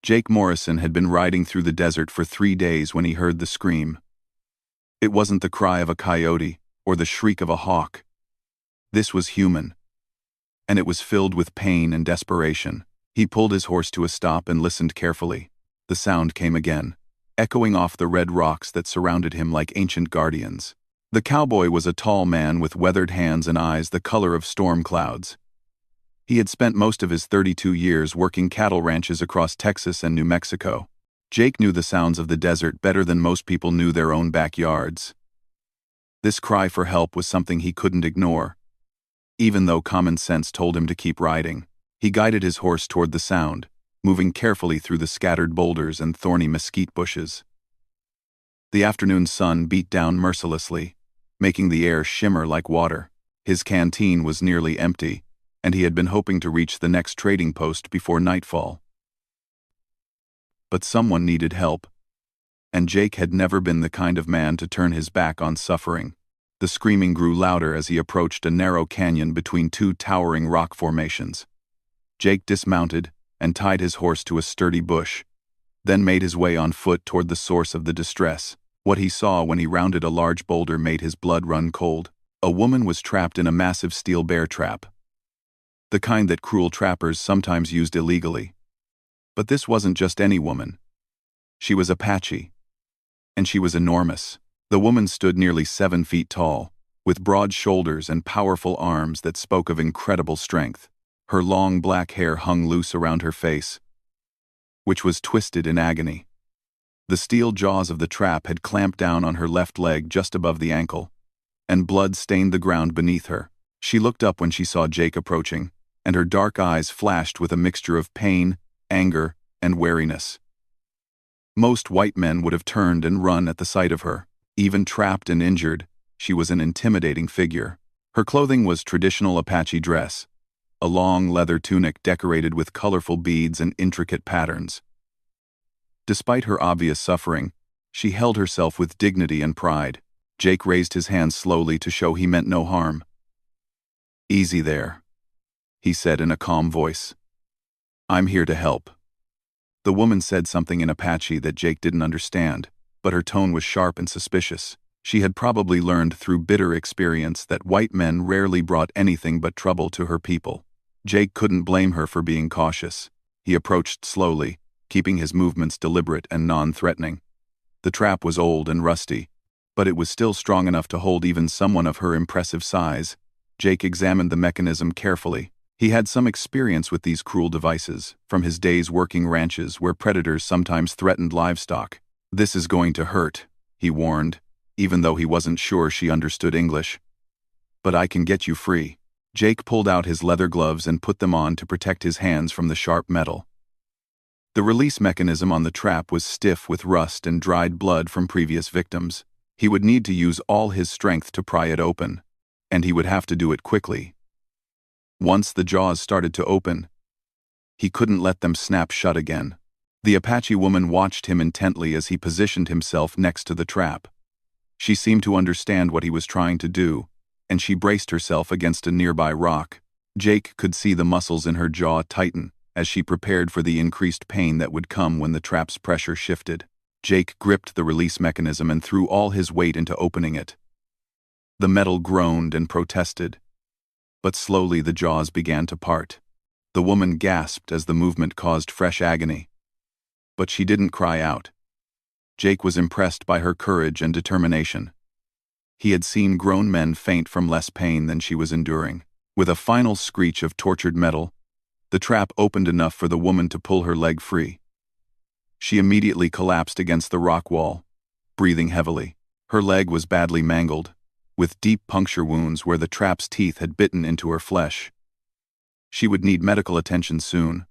Jake Morrison had been riding through the desert for 3 days when he heard the scream. It wasn't the cry of a coyote or the shriek of a hawk. This was human, and it was filled with pain and desperation. He pulled his horse to a stop and listened carefully. The sound came again, echoing off the red rocks that surrounded him like ancient guardians. The cowboy was a tall man with weathered hands and eyes the color of storm clouds. He had spent most of his 32 years working cattle ranches across Texas and New Mexico. Jake knew the sounds of the desert better than most people knew their own backyards. This cry for help was something he couldn't ignore. Even though common sense told him to keep riding, he guided his horse toward the sound, moving carefully through the scattered boulders and thorny mesquite bushes. The afternoon sun beat down mercilessly, making the air shimmer like water. His canteen was nearly empty, and he had been hoping to reach the next trading post before nightfall. But someone needed help, and Jake had never been the kind of man to turn his back on suffering. The screaming grew louder as he approached a narrow canyon between two towering rock formations. Jake dismounted and tied his horse to a sturdy bush, then made his way on foot toward the source of the distress. What he saw when he rounded a large boulder made his blood run cold. A woman was trapped in a massive steel bear trap, the kind that cruel trappers sometimes used illegally. But this wasn't just any woman. She was Apache, and she was enormous. The woman stood nearly 7 feet tall, with broad shoulders and powerful arms that spoke of incredible strength. Her long black hair hung loose around her face, which was twisted in agony. The steel jaws of the trap had clamped down on her left leg just above the ankle, and blood stained the ground beneath her. She looked up when she saw Jake approaching, and her dark eyes flashed with a mixture of pain, anger, and wariness. Most white men would have turned and run at the sight of her. Even trapped and injured, she was an intimidating figure. Her clothing was traditional Apache dress, a long leather tunic decorated with colorful beads and intricate patterns. Despite her obvious suffering, she held herself with dignity and pride. Jake raised his hand slowly to show he meant no harm. "Easy there," he said in a calm voice. "I'm here to help." The woman said something in Apache that Jake didn't understand, but her tone was sharp and suspicious. She had probably learned through bitter experience that white men rarely brought anything but trouble to her people. Jake couldn't blame her for being cautious. He approached slowly, keeping his movements deliberate and non-threatening. The trap was old and rusty, but it was still strong enough to hold even someone of her impressive size. Jake examined the mechanism carefully. He had some experience with these cruel devices, from his days working ranches where predators sometimes threatened livestock. "This is going to hurt," he warned, even though he wasn't sure she understood English. "But I can get you free." Jake pulled out his leather gloves and put them on to protect his hands from the sharp metal. The release mechanism on the trap was stiff with rust and dried blood from previous victims. He would need to use all his strength to pry it open, and he would have to do it quickly. Once the jaws started to open, he couldn't let them snap shut again. The Apache woman watched him intently as he positioned himself next to the trap. She seemed to understand what he was trying to do, and she braced herself against a nearby rock. Jake could see the muscles in her jaw tighten as she prepared for the increased pain that would come when the trap's pressure shifted. Jake gripped the release mechanism and threw all his weight into opening it. The metal groaned and protested, but slowly the jaws began to part. The woman gasped as the movement caused fresh agony, but she didn't cry out. Jake was impressed by her courage and determination. He had seen grown men faint from less pain than she was enduring. With a final screech of tortured metal, the trap opened enough for the woman to pull her leg free. She immediately collapsed against the rock wall, breathing heavily. Her leg was badly mangled, with deep puncture wounds where the trap's teeth had bitten into her flesh. She would need medical attention soon,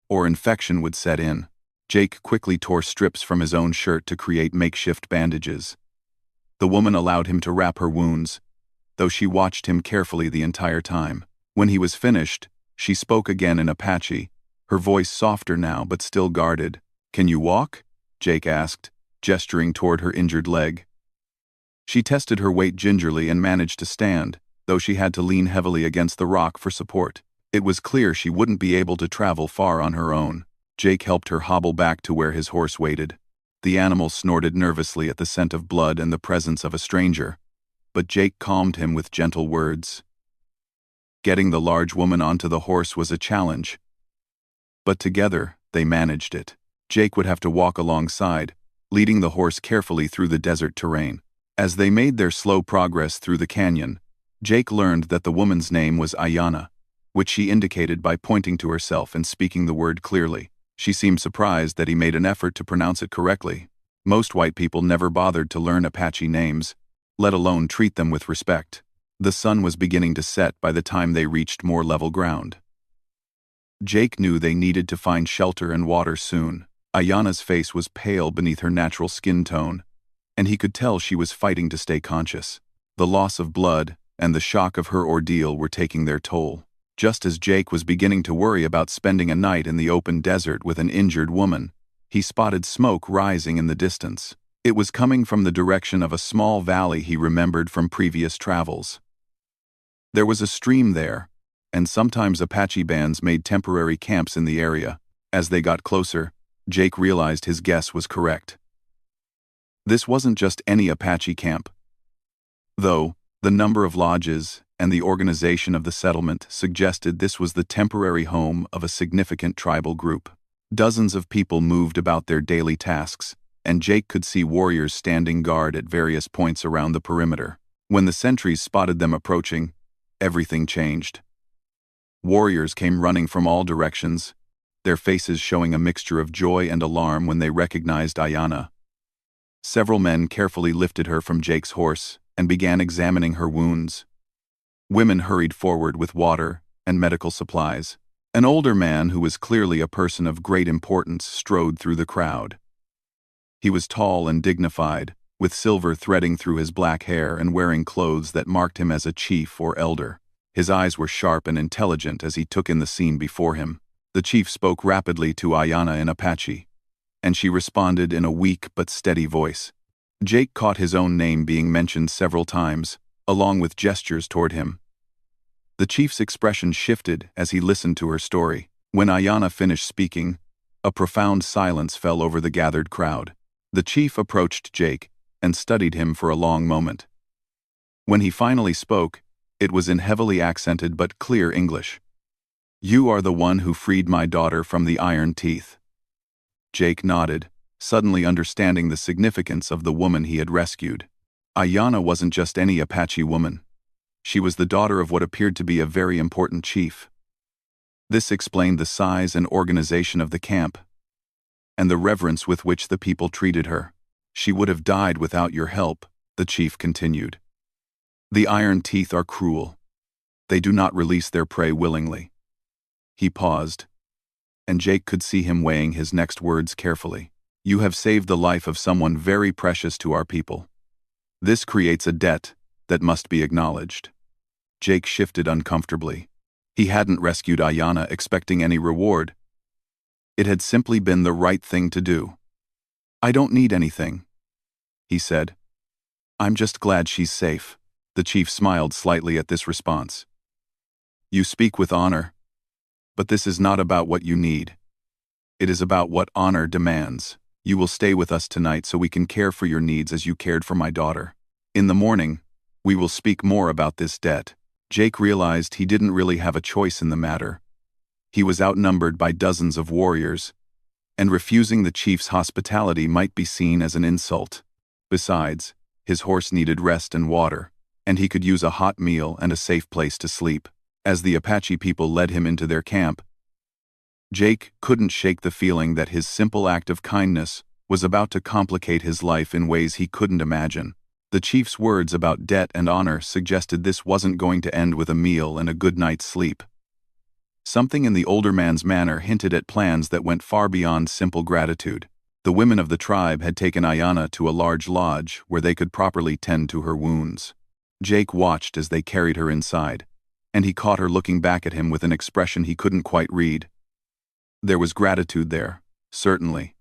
or infection would set in. Jake quickly tore strips from his own shirt to create makeshift bandages. The woman allowed him to wrap her wounds, though she watched him carefully the entire time. When he was finished, she spoke again in Apache, her voice softer now but still guarded. "Can you walk?" Jake asked, gesturing toward her injured leg. She tested her weight gingerly and managed to stand, though she had to lean heavily against the rock for support. It was clear she wouldn't be able to travel far on her own. Jake helped her hobble back to where his horse waited. The animal snorted nervously at the scent of blood and the presence of a stranger, but Jake calmed him with gentle words. Getting the large woman onto the horse was a challenge, but together they managed it. Jake would have to walk alongside, leading the horse carefully through the desert terrain. As they made their slow progress through the canyon, Jake learned that the woman's name was Ayanna, which she indicated by pointing to herself and speaking the word clearly. She seemed surprised that he made an effort to pronounce it correctly. Most white people never bothered to learn Apache names, let alone treat them with respect. The sun was beginning to set by the time they reached more level ground. Jake knew they needed to find shelter and water soon. Ayanna's face was pale beneath her natural skin tone, and he could tell she was fighting to stay conscious. The loss of blood and the shock of her ordeal were taking their toll. Just as Jake was beginning to worry about spending a night in the open desert with an injured woman, he spotted smoke rising in the distance. It was coming from the direction of a small valley he remembered from previous travels. There was a stream there, and sometimes Apache bands made temporary camps in the area. As they got closer, Jake realized his guess was correct. This wasn't just any Apache camp, though the number of lodges and the organization of the settlement suggested this was the temporary home of a significant tribal group. Dozens of people moved about their daily tasks, and Jake could see warriors standing guard at various points around the perimeter. When the sentries spotted them approaching, everything changed. Warriors came running from all directions, their faces showing a mixture of joy and alarm when they recognized Ayanna. Several men carefully lifted her from Jake's horse and began examining her wounds. Women hurried forward with water and medical supplies. An older man who was clearly a person of great importance strode through the crowd. He was tall and dignified, with silver threading through his black hair and wearing clothes that marked him as a chief or elder. His eyes were sharp and intelligent as he took in the scene before him. The chief spoke rapidly to Ayanna in Apache, and she responded in a weak but steady voice. Jake caught his own name being mentioned several times, along with gestures toward him. The chief's expression shifted as he listened to her story. When Ayanna finished speaking, a profound silence fell over the gathered crowd. The chief approached Jake and studied him for a long moment. When he finally spoke, it was in heavily accented but clear English. "You are the one who freed my daughter from the iron teeth." Jake nodded, suddenly understanding the significance of the woman he had rescued. Ayanna wasn't just any Apache woman. She was the daughter of what appeared to be a very important chief. This explained the size and organization of the camp, and the reverence with which the people treated her. "She would have died without your help," the chief continued. "The iron teeth are cruel. They do not release their prey willingly." He paused, and Jake could see him weighing his next words carefully. "You have saved the life of someone very precious to our people. This creates a debt that must be acknowledged." Jake shifted uncomfortably. He hadn't rescued Ayanna expecting any reward. It had simply been the right thing to do. "I don't need anything," he said. "I'm just glad she's safe." The chief smiled slightly at this response. "You speak with honor, but this is not about what you need. It is about what honor demands. You will stay with us tonight so we can care for your needs as you cared for my daughter. In the morning, we will speak more about this debt." Jake realized he didn't really have a choice in the matter. He was outnumbered by dozens of warriors, and refusing the chief's hospitality might be seen as an insult. Besides, his horse needed rest and water, and he could use a hot meal and a safe place to sleep. As the Apache people led him into their camp, Jake couldn't shake the feeling that his simple act of kindness was about to complicate his life in ways he couldn't imagine. The chief's words about debt and honor suggested this wasn't going to end with a meal and a good night's sleep. Something in the older man's manner hinted at plans that went far beyond simple gratitude. The women of the tribe had taken Ayanna to a large lodge where they could properly tend to her wounds. Jake watched as they carried her inside, and he caught her looking back at him with an expression he couldn't quite read. There was gratitude there, certainly,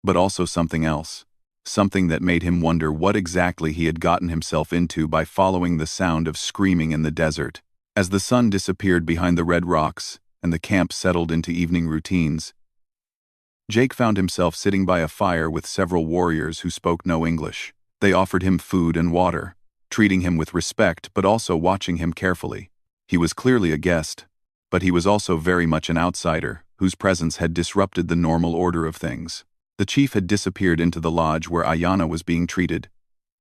but also something else. Something that made him wonder what exactly he had gotten himself into by following the sound of screaming in the desert. As the sun disappeared behind the red rocks and the camp settled into evening routines, Jake found himself sitting by a fire with several warriors who spoke no English. They offered him food and water, treating him with respect but also watching him carefully. He was clearly a guest, but he was also very much an outsider, whose presence had disrupted the normal order of things. The chief had disappeared into the lodge where Ayanna was being treated,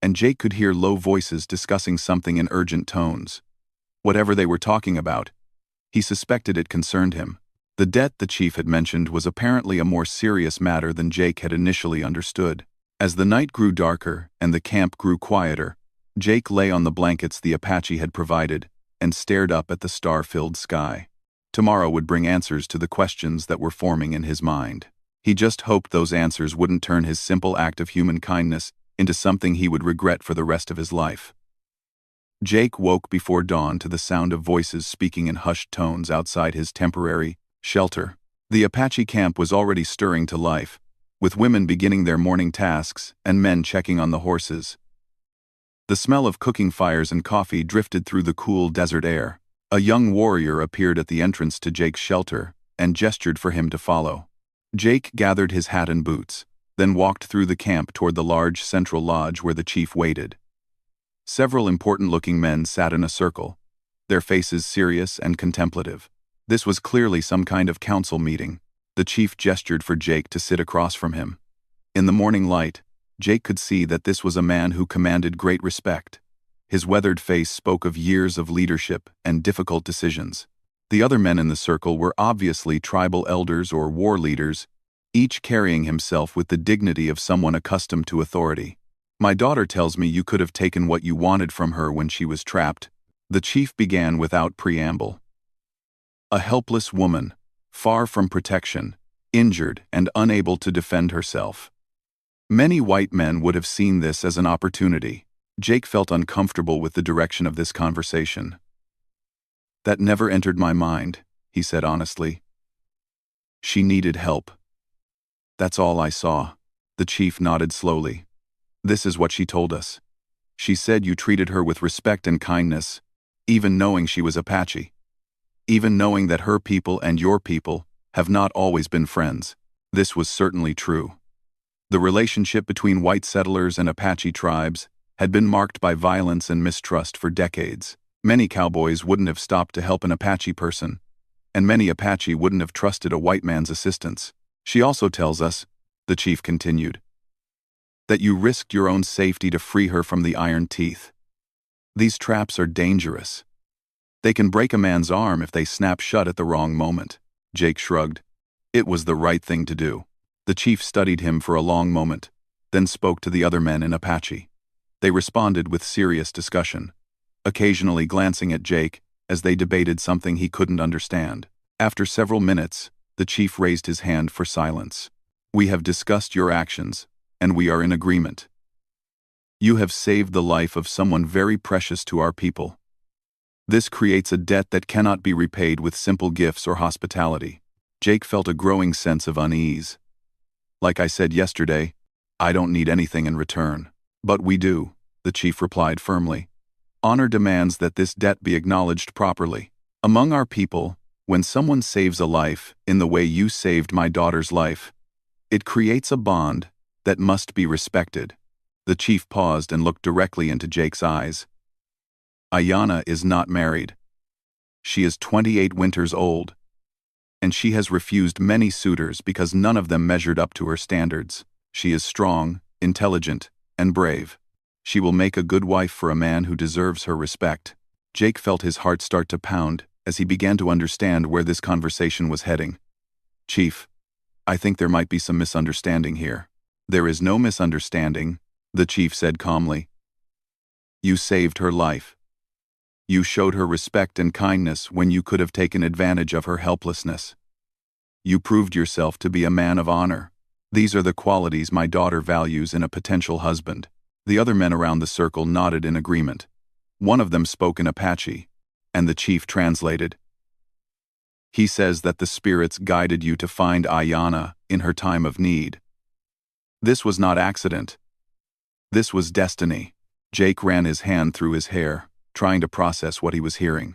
and Jake could hear low voices discussing something in urgent tones. Whatever they were talking about, he suspected it concerned him. The debt the chief had mentioned was apparently a more serious matter than Jake had initially understood. As the night grew darker and the camp grew quieter, Jake lay on the blankets the Apache had provided and stared up at the star-filled sky. Tomorrow would bring answers to the questions that were forming in his mind. He just hoped those answers wouldn't turn his simple act of human kindness into something he would regret for the rest of his life. Jake woke before dawn to the sound of voices speaking in hushed tones outside his temporary shelter. The Apache camp was already stirring to life, with women beginning their morning tasks and men checking on the horses. The smell of cooking fires and coffee drifted through the cool desert air. A young warrior appeared at the entrance to Jake's shelter and gestured for him to follow. Jake gathered his hat and boots, then walked through the camp toward the large central lodge where the chief waited. Several important-looking men sat in a circle, their faces serious and contemplative. This was clearly some kind of council meeting. The chief gestured for Jake to sit across from him. In the morning light, Jake could see that this was a man who commanded great respect. His weathered face spoke of years of leadership and difficult decisions. The other men in the circle were obviously tribal elders or war leaders, each carrying himself with the dignity of someone accustomed to authority. "My daughter tells me you could have taken what you wanted from her when she was trapped," the chief began without preamble. A helpless woman, far from protection, injured and unable to defend herself. Many white men would have seen this as an opportunity. Jake felt uncomfortable with the direction of this conversation. "That never entered my mind," he said honestly. "She needed help. That's all I saw." The chief nodded slowly. "This is what she told us. She said you treated her with respect and kindness, even knowing she was Apache. Even knowing that her people and your people have not always been friends." This was certainly true. The relationship between white settlers and Apache tribes had been marked by violence and mistrust for decades. Many cowboys wouldn't have stopped to help an Apache person, and many Apache wouldn't have trusted a white man's assistance. "She also tells us," the chief continued, "that you risked your own safety to free her from the iron teeth. These traps are dangerous. They can break a man's arm if they snap shut at the wrong moment." Jake shrugged. It was the right thing to do. The chief studied him for a long moment, then spoke to the other men in Apache. They responded with serious discussion, occasionally glancing at Jake as they debated something he couldn't understand. After several minutes, the chief raised his hand for silence. "We have discussed your actions, and we are in agreement. You have saved the life of someone very precious to our people. This creates a debt that cannot be repaid with simple gifts or hospitality." Jake felt a growing sense of unease. "Like I said yesterday, I don't need anything in return." "But we do," the chief replied firmly. "Honor demands that this debt be acknowledged properly. Among our people, when someone saves a life in the way you saved my daughter's life, it creates a bond that must be respected." The chief paused and looked directly into Jake's eyes. "Ayanna is not married. She is 28 winters old, and she has refused many suitors because none of them measured up to her standards. She is strong, intelligent, and brave. She will make a good wife for a man who deserves her respect." Jake felt his heart start to pound as he began to understand where this conversation was heading. "Chief, I think there might be some misunderstanding here." "There is no misunderstanding," the chief said calmly. "You saved her life. You showed her respect and kindness when you could have taken advantage of her helplessness. You proved yourself to be a man of honor. These are the qualities my daughter values in a potential husband." The other men around the circle nodded in agreement. One of them spoke in Apache, and the chief translated. "He says that the spirits guided you to find Ayanna in her time of need. This was not accident. This was destiny." Jake ran his hand through his hair, trying to process what he was hearing.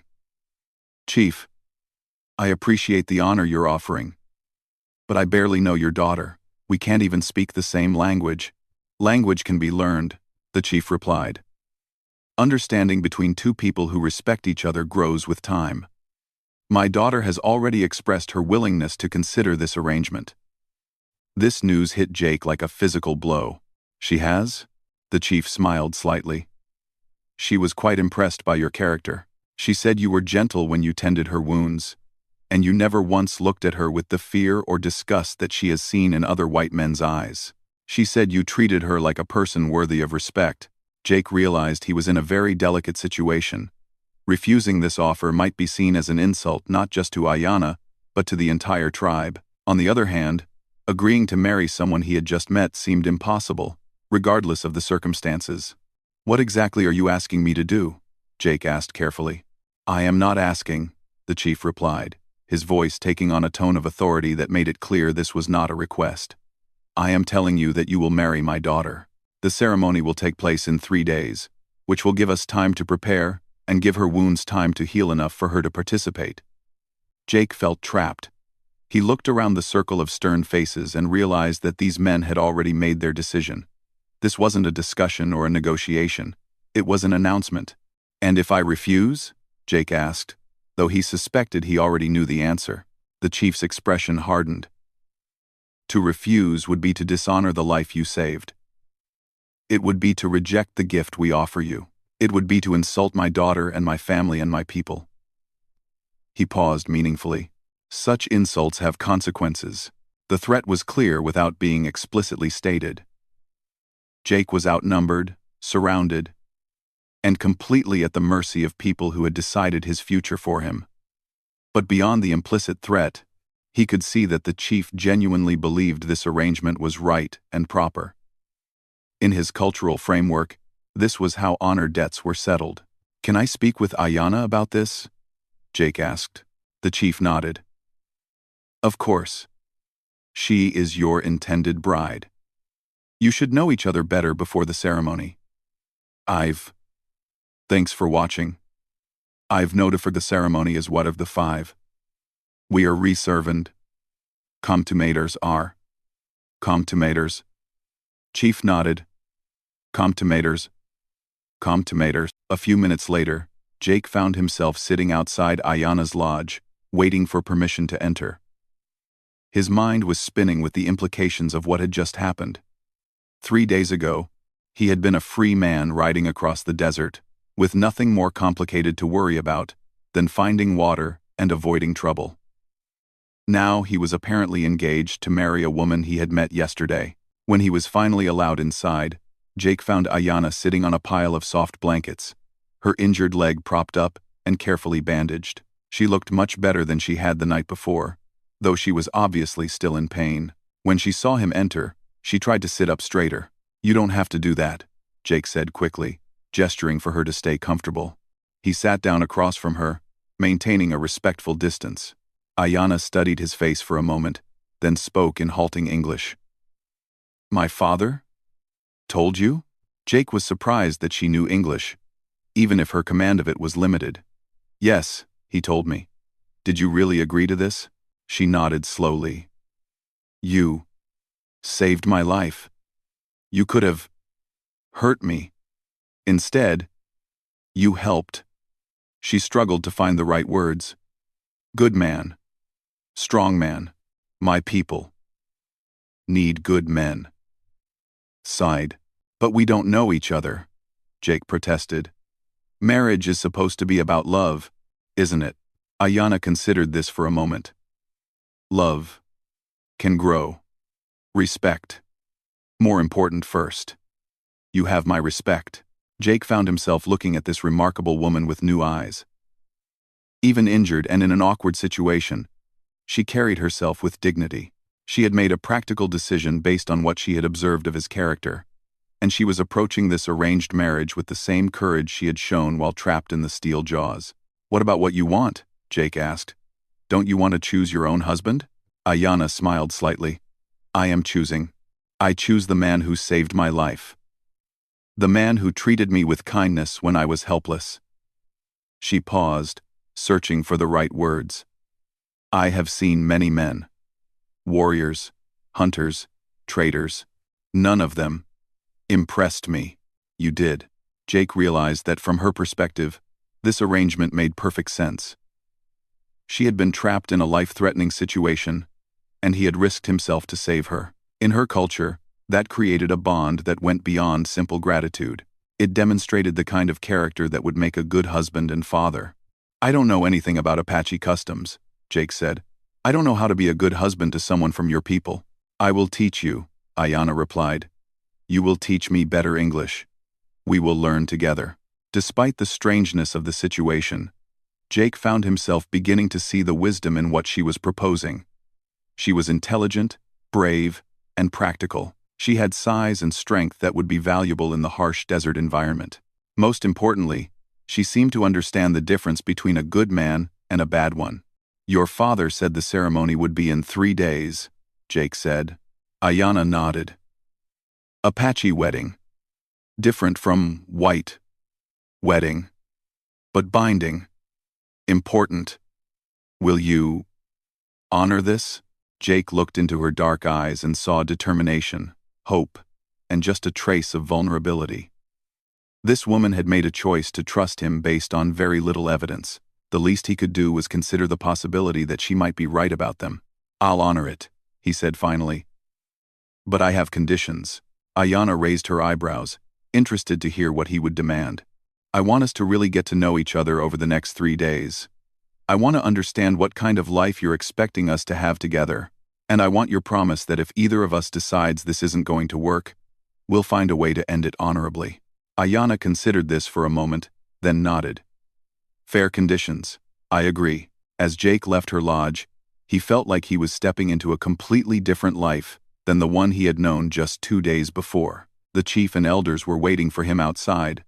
"Chief, I appreciate the honor you're offering. But I barely know your daughter. We can't even speak the same language. Language can be learned, the chief replied. Understanding between two people who respect each other grows with time. My daughter has already expressed her willingness to consider this arrangement. This news hit Jake like a physical blow. She has? The chief smiled slightly. She was quite impressed by your character. She said you were gentle when you tended her wounds, and you never once looked at her with the fear or disgust that she has seen in other white men's eyes. She said you treated her like a person worthy of respect. Jake realized he was in a very delicate situation. Refusing this offer might be seen as an insult not just to Ayanna, but to the entire tribe. On the other hand, agreeing to marry someone he had just met seemed impossible, regardless of the circumstances. What exactly are you asking me to do? Jake asked carefully. I am not asking, the chief replied, his voice taking on a tone of authority that made it clear this was not a request. I am telling you that you will marry my daughter. The ceremony will take place in 3 days, which will give us time to prepare and give her wounds time to heal enough for her to participate. Jake felt trapped. He looked around the circle of stern faces and realized that these men had already made their decision. This wasn't a discussion or a negotiation. It was an announcement. And if I refuse? Jake asked, though he suspected he already knew the answer. The chief's expression hardened. To refuse would be to dishonor the life you saved. It would be to reject the gift we offer you. It would be to insult my daughter and my family and my people. He paused meaningfully. Such insults have consequences. The threat was clear without being explicitly stated. Jake was outnumbered, surrounded, and completely at the mercy of people who had decided his future for him. But beyond the implicit threat, he could see that the chief genuinely believed this arrangement was right and proper. In his cultural framework, this was how honor debts were settled. Can I speak with Ayanna about this? Jake asked. The chief nodded. Of course. She is your intended bride. You should know each other better before the ceremony. Thanks for watching. I've noted for the ceremony as what of the 5. We are reserved. Comtumators are. Comtumators. Chief nodded. Comtumators. Comtumators. A few minutes later, Jake found himself sitting outside Ayanna's lodge, waiting for permission to enter. His mind was spinning with the implications of what had just happened. 3 days ago, he had been a free man riding across the desert, with nothing more complicated to worry about than finding water and avoiding trouble. Now he was apparently engaged to marry a woman he had met yesterday. When he was finally allowed inside, Jake found Ayanna sitting on a pile of soft blankets, her injured leg propped up and carefully bandaged. She looked much better than she had the night before, though she was obviously still in pain. When she saw him enter, she tried to sit up straighter. You don't have to do that, Jake said quickly, gesturing for her to stay comfortable. He sat down across from her, maintaining a respectful distance. Ayanna studied his face for a moment, then spoke in halting English. My father? Told you? Jake was surprised that she knew English, even if her command of it was limited. Yes, he told me. Did you really agree to this? She nodded slowly. You saved my life. You could have hurt me. Instead, you helped. She struggled to find the right words. Good man. Strong man. My people need good men. Sighed. But we don't know each other, Jake protested. Marriage is supposed to be about love, isn't it? Ayanna considered this for a moment. Love can grow. Respect. More important first. You have my respect. Jake found himself looking at this remarkable woman with new eyes. Even injured and in an awkward situation, she carried herself with dignity. She had made a practical decision based on what she had observed of his character, and she was approaching this arranged marriage with the same courage she had shown while trapped in the steel jaws. What about what you want? Jake asked. Don't you want to choose your own husband? Ayanna smiled slightly. I am choosing. I choose the man who saved my life. The man who treated me with kindness when I was helpless. She paused, searching for the right words. I have seen many men. Warriors, hunters, traders. None of them impressed me. You did. Jake realized that from her perspective, this arrangement made perfect sense. She had been trapped in a life-threatening situation, and he had risked himself to save her. In her culture, that created a bond that went beyond simple gratitude. It demonstrated the kind of character that would make a good husband and father. I don't know anything about Apache customs, Jake said. I don't know how to be a good husband to someone from your people. I will teach you, Ayanna replied. You will teach me better English. We will learn together. Despite the strangeness of the situation, Jake found himself beginning to see the wisdom in what she was proposing. She was intelligent, brave, and practical. She had size and strength that would be valuable in the harsh desert environment. Most importantly, she seemed to understand the difference between a good man and a bad one. Your father said the ceremony would be in 3 days, Jake said. Ayanna nodded. Apache wedding. Different from white wedding, but binding. Important. Will you honor this? Jake looked into her dark eyes and saw determination, hope, and just a trace of vulnerability. This woman had made a choice to trust him based on very little evidence. The least he could do was consider the possibility that she might be right about them. I'll honor it, he said finally. But I have conditions. Ayanna raised her eyebrows, interested to hear what he would demand. I want us to really get to know each other over the next 3 days. I want to understand what kind of life you're expecting us to have together, and I want your promise that if either of us decides this isn't going to work, we'll find a way to end it honorably. Ayanna considered this for a moment, then nodded. Fair conditions. I agree. As Jake left her lodge, he felt like he was stepping into a completely different life than the one he had known just 2 days before. The chief and elders were waiting for him outside,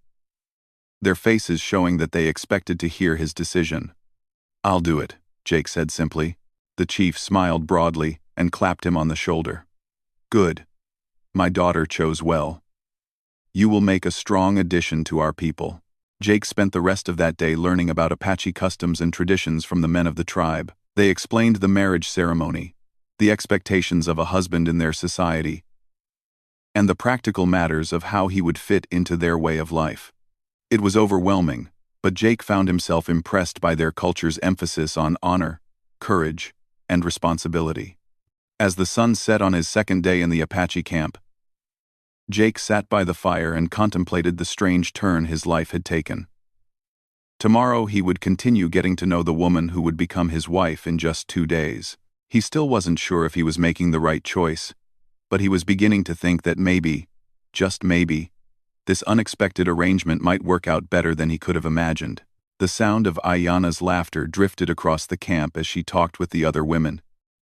their faces showing that they expected to hear his decision. I'll do it, Jake said simply. The chief smiled broadly and clapped him on the shoulder. Good. My daughter chose well. You will make a strong addition to our people. Jake spent the rest of that day learning about Apache customs and traditions from the men of the tribe. They explained the marriage ceremony, the expectations of a husband in their society, and the practical matters of how he would fit into their way of life. It was overwhelming, but Jake found himself impressed by their culture's emphasis on honor, courage, and responsibility. As the sun set on his second day in the Apache camp, Jake sat by the fire and contemplated the strange turn his life had taken. Tomorrow he would continue getting to know the woman who would become his wife in just 2 days. He still wasn't sure if he was making the right choice, but he was beginning to think that maybe, just maybe, this unexpected arrangement might work out better than he could have imagined. The sound of Ayanna's laughter drifted across the camp as she talked with the other women,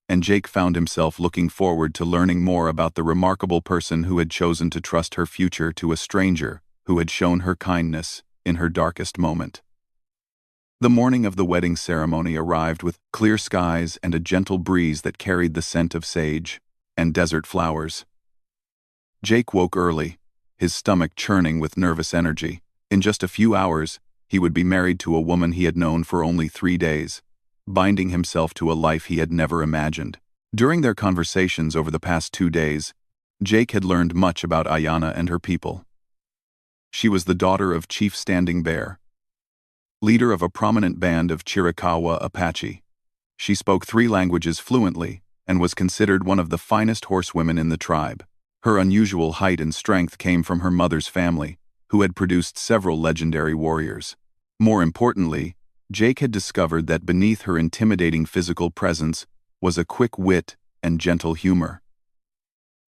and Jake found himself looking forward to learning more about the remarkable person who had chosen to trust her future to a stranger who had shown her kindness in her darkest moment. The morning of the wedding ceremony arrived with clear skies and a gentle breeze that carried the scent of sage and desert flowers. Jake woke early, his stomach churning with nervous energy. In just a few hours, he would be married to a woman he had known for only 3 days, binding himself to a life he had never imagined. During their conversations over the past 2 days, Jake had learned much about Ayanna and her people. She was the daughter of Chief Standing Bear, leader of a prominent band of Chiricahua Apache. She spoke 3 languages fluently and was considered one of the finest horsewomen in the tribe. Her unusual height and strength came from her mother's family, who had produced several legendary warriors. More importantly, Jake had discovered that beneath her intimidating physical presence was a quick wit and gentle humor.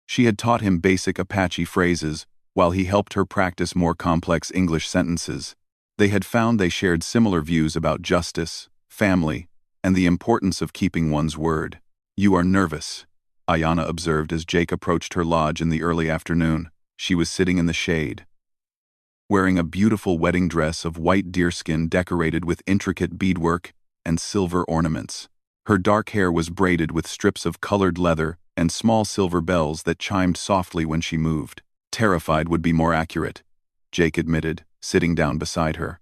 She had taught him basic Apache phrases while he helped her practice more complex English sentences. They had found they shared similar views about justice, family, and the importance of keeping one's word. You are nervous, Ayanna observed as Jake approached her lodge in the early afternoon. She was sitting in the shade, wearing a beautiful wedding dress of white deerskin decorated with intricate beadwork and silver ornaments. Her dark hair was braided with strips of colored leather and small silver bells that chimed softly when she moved. Terrified would be more accurate, Jake admitted, sitting down beside her.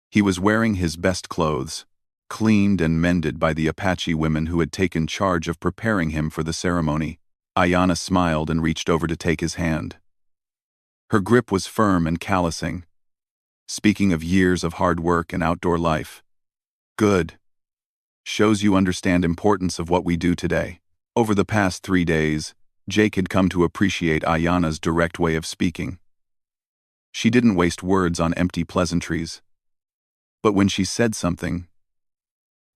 He was wearing his best clothes, cleaned and mended by the Apache women who had taken charge of preparing him for the ceremony. Ayanna smiled and reached over to take his hand. Her grip was firm and callousing, speaking of years of hard work and outdoor life. Good. Shows you understand importance of what we do today. Over the past 3 days, Jake had come to appreciate Ayanna's direct way of speaking. She didn't waste words on empty pleasantries. But when she said something,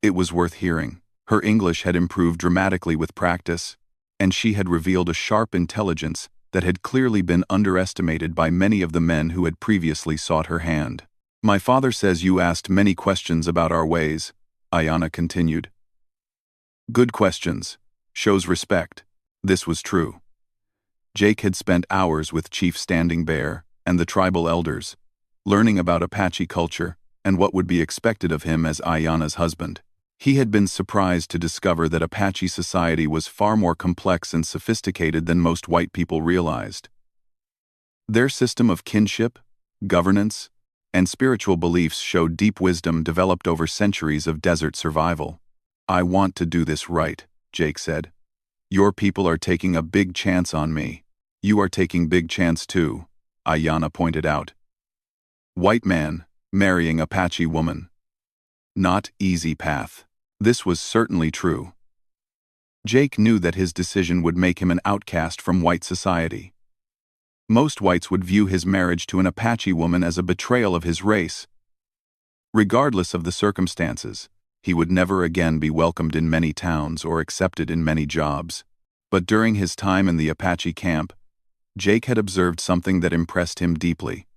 it was worth hearing. Her English had improved dramatically with practice, and she had revealed a sharp intelligence that had clearly been underestimated by many of the men who had previously sought her hand. My father says you asked many questions about our ways, Ayanna continued. Good questions. Shows respect. This was true. Jake had spent hours with Chief Standing Bear and the tribal elders, learning about Apache culture and what would be expected of him as Ayanna's husband. He had been surprised to discover that Apache society was far more complex and sophisticated than most white people realized. Their system of kinship, governance, and spiritual beliefs showed deep wisdom developed over centuries of desert survival. I want to do this right, Jake said. Your people are taking a big chance on me. You are taking big chance too, Ayanna pointed out. White man, marrying Apache woman. Not easy path. This was certainly true. Jake knew that his decision would make him an outcast from white society. Most whites would view his marriage to an Apache woman as a betrayal of his race. Regardless of the circumstances, he would never again be welcomed in many towns or accepted in many jobs. But during his time in the Apache camp, Jake had observed something that impressed him deeply.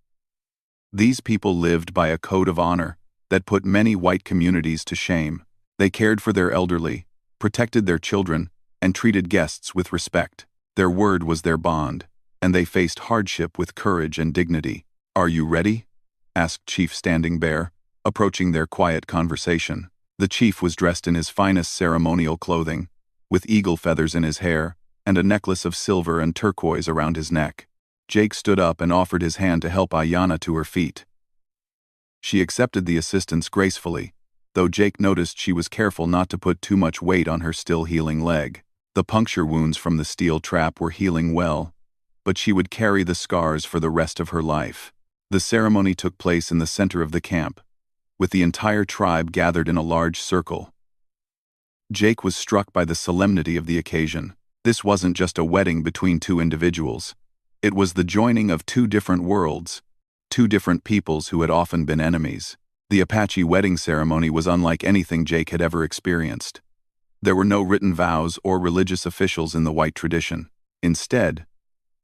These people lived by a code of honor that put many white communities to shame. They cared for their elderly, protected their children, and treated guests with respect. Their word was their bond, and they faced hardship with courage and dignity. Are you ready? Asked Chief Standing Bear, approaching their quiet conversation. The chief was dressed in his finest ceremonial clothing, with eagle feathers in his hair and a necklace of silver and turquoise around his neck. Jake stood up and offered his hand to help Ayanna to her feet. She accepted the assistance gracefully, though Jake noticed she was careful not to put too much weight on her still healing leg. The puncture wounds from the steel trap were healing well, but she would carry the scars for the rest of her life. The ceremony took place in the center of the camp, with the entire tribe gathered in a large circle. Jake was struck by the solemnity of the occasion. This wasn't just a wedding between two individuals. It was the joining of two different worlds, two different peoples who had often been enemies. The Apache wedding ceremony was unlike anything Jake had ever experienced. There were no written vows or religious officials in the white tradition. Instead,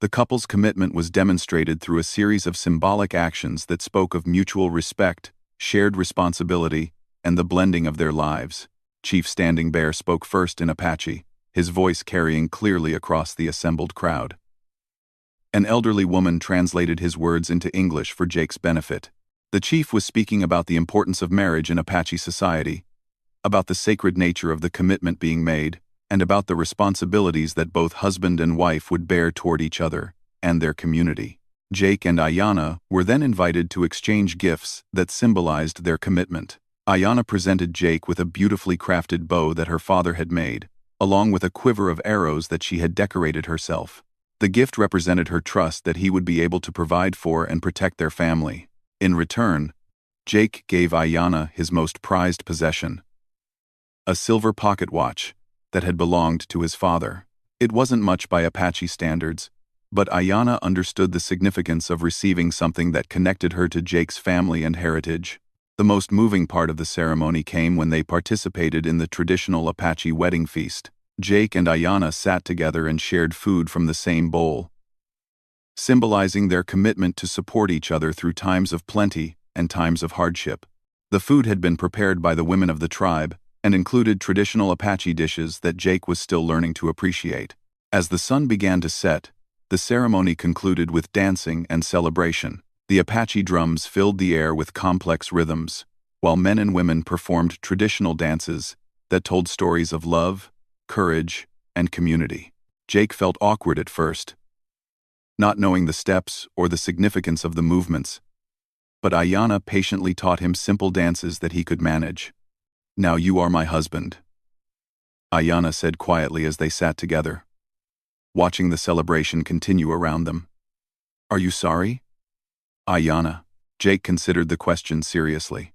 the couple's commitment was demonstrated through a series of symbolic actions that spoke of mutual respect, shared responsibility, and the blending of their lives. Chief Standing Bear spoke first in Apache, his voice carrying clearly across the assembled crowd. An elderly woman translated his words into English for Jake's benefit. The chief was speaking about the importance of marriage in Apache society, about the sacred nature of the commitment being made, and about the responsibilities that both husband and wife would bear toward each other and their community. Jake and Ayanna were then invited to exchange gifts that symbolized their commitment. Ayanna presented Jake with a beautifully crafted bow that her father had made, along with a quiver of arrows that she had decorated herself. The gift represented her trust that he would be able to provide for and protect their family. In return, Jake gave Ayanna his most prized possession, a silver pocket watch that had belonged to his father. It wasn't much by Apache standards, but Ayanna understood the significance of receiving something that connected her to Jake's family and heritage. The most moving part of the ceremony came when they participated in the traditional Apache wedding feast. Jake and Ayanna sat together and shared food from the same bowl, symbolizing their commitment to support each other through times of plenty and times of hardship. The food had been prepared by the women of the tribe and included traditional Apache dishes that Jake was still learning to appreciate. As the sun began to set, the ceremony concluded with dancing and celebration. The Apache drums filled the air with complex rhythms, while men and women performed traditional dances that told stories of love, courage, and community. Jake felt awkward at first, not knowing the steps or the significance of the movements, but Ayanna patiently taught him simple dances that he could manage. Now you are my husband, Ayanna said quietly as they sat together, watching the celebration continue around them. Are you sorry? Ayanna. Jake considered the question seriously.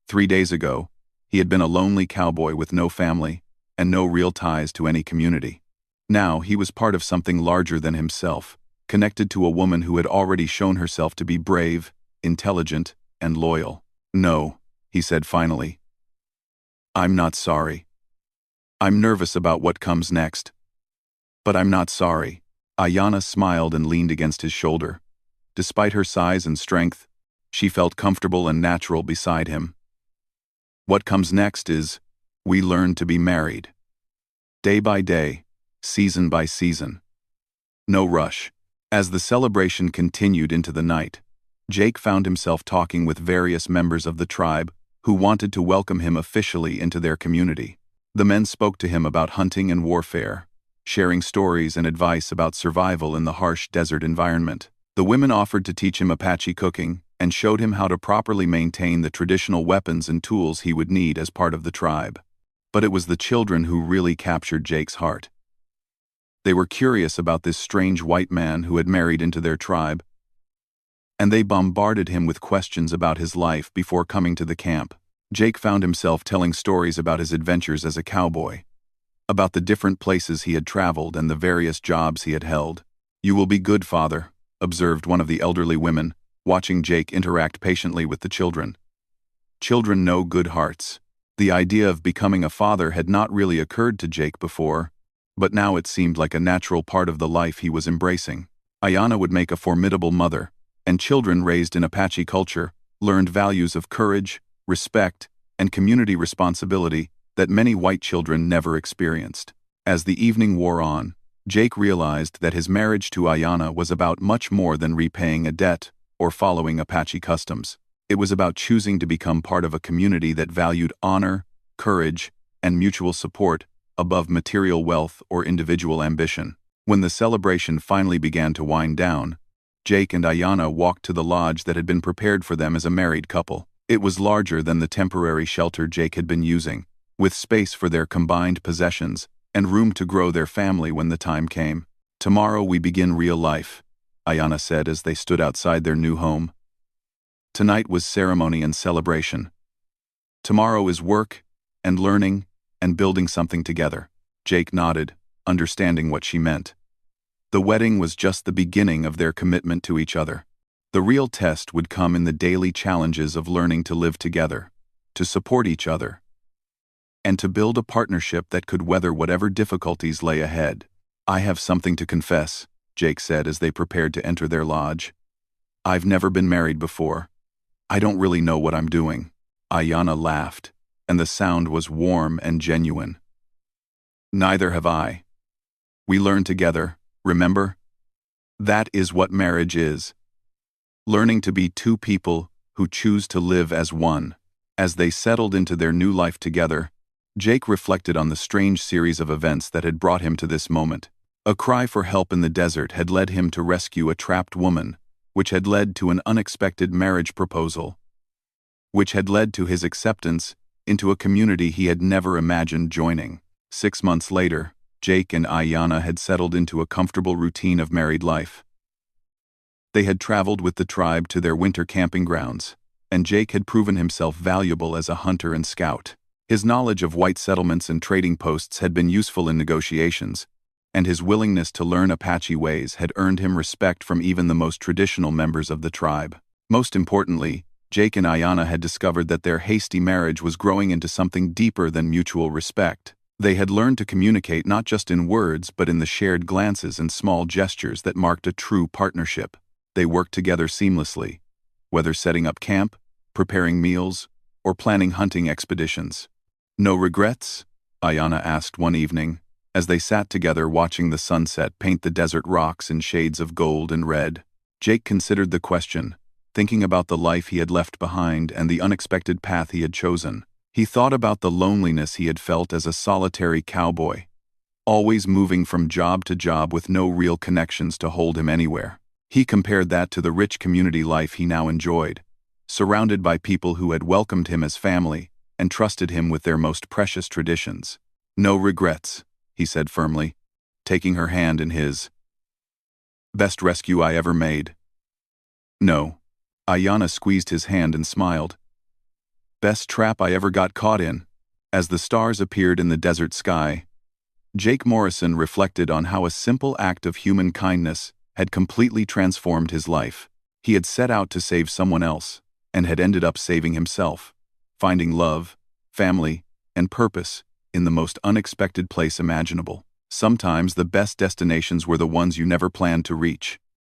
3 days ago, he had been a lonely cowboy with no family and no real ties to any community. Now he was part of something larger than himself, connected to a woman who had already shown herself to be brave, intelligent, and loyal. No, he said finally. I'm not sorry. I'm nervous about what comes next. But I'm not sorry. Ayanna smiled and leaned against his shoulder. Despite her size and strength, she felt comfortable and natural beside him. What comes next is, we learn to be married. Day by day, season by season. No rush. As the celebration continued into the night, Jake found himself talking with various members of the tribe who wanted to welcome him officially into their community. The men spoke to him about hunting and warfare, sharing stories and advice about survival in the harsh desert environment. The women offered to teach him Apache cooking and showed him how to properly maintain the traditional weapons and tools he would need as part of the tribe. But it was the children who really captured Jake's heart. They were curious about this strange white man who had married into their tribe, and they bombarded him with questions about his life before coming to the camp. Jake found himself telling stories about his adventures as a cowboy, about the different places he had traveled and the various jobs he had held. You will be good, father, observed one of the elderly women, watching Jake interact patiently with the children. Children know good hearts. The idea of becoming a father had not really occurred to Jake before, but now it seemed like a natural part of the life he was embracing. Ayanna would make a formidable mother, and children raised in Apache culture learned values of courage, respect, and community responsibility that many white children never experienced. As the evening wore on, Jake realized that his marriage to Ayanna was about much more than repaying a debt or following Apache customs. It was about choosing to become part of a community that valued honor, courage, and mutual support above material wealth or individual ambition. When the celebration finally began to wind down, Jake and Ayanna walked to the lodge that had been prepared for them as a married couple. It was larger than the temporary shelter Jake had been using, with space for their combined possessions and room to grow their family when the time came. Tomorrow we begin real life, Ayanna said as they stood outside their new home. Tonight was ceremony and celebration. Tomorrow is work and learning and building something together. Jake nodded, understanding what she meant. The wedding was just the beginning of their commitment to each other. The real test would come in the daily challenges of learning to live together, to support each other, and to build a partnership that could weather whatever difficulties lay ahead. I have something to confess, Jake said as they prepared to enter their lodge. I've never been married before. I don't really know what I'm doing. Ayanna laughed, and the sound was warm and genuine. Neither have I. We learn together, remember? That is what marriage is. Learning to be two people who choose to live as one. As they settled into their new life together, Jake reflected on the strange series of events that had brought him to this moment. A cry for help in the desert had led him to rescue a trapped woman, which had led to an unexpected marriage proposal, which had led to his acceptance into a community he had never imagined joining. 6 months later, Jake and Ayanna had settled into a comfortable routine of married life. They had traveled with the tribe to their winter camping grounds, and Jake had proven himself valuable as a hunter and scout. His knowledge of white settlements and trading posts had been useful in negotiations, and his willingness to learn Apache ways had earned him respect from even the most traditional members of the tribe. Most importantly, Jake and Ayanna had discovered that their hasty marriage was growing into something deeper than mutual respect. They had learned to communicate not just in words but in the shared glances and small gestures that marked a true partnership. They worked together seamlessly, whether setting up camp, preparing meals, or planning hunting expeditions. No regrets? Ayanna asked one evening, as they sat together watching the sunset paint the desert rocks in shades of gold and red. Jake considered the question, thinking about the life he had left behind and the unexpected path he had chosen. He thought about the loneliness he had felt as a solitary cowboy, always moving from job to job with no real connections to hold him anywhere. He compared that to the rich community life he now enjoyed, surrounded by people who had welcomed him as family and trusted him with their most precious traditions. "No regrets," he said firmly, taking her hand in his. "Best rescue I ever made." "No." Ayanna squeezed his hand and smiled. "Best trap I ever got caught in." As the stars appeared in the desert sky, Jake Morrison reflected on how a simple act of human kindness had completely transformed his life. He had set out to save someone else, and had ended up saving himself, finding love, family, and purpose in the most unexpected place imaginable. Sometimes the best destinations were the ones you never planned to reach.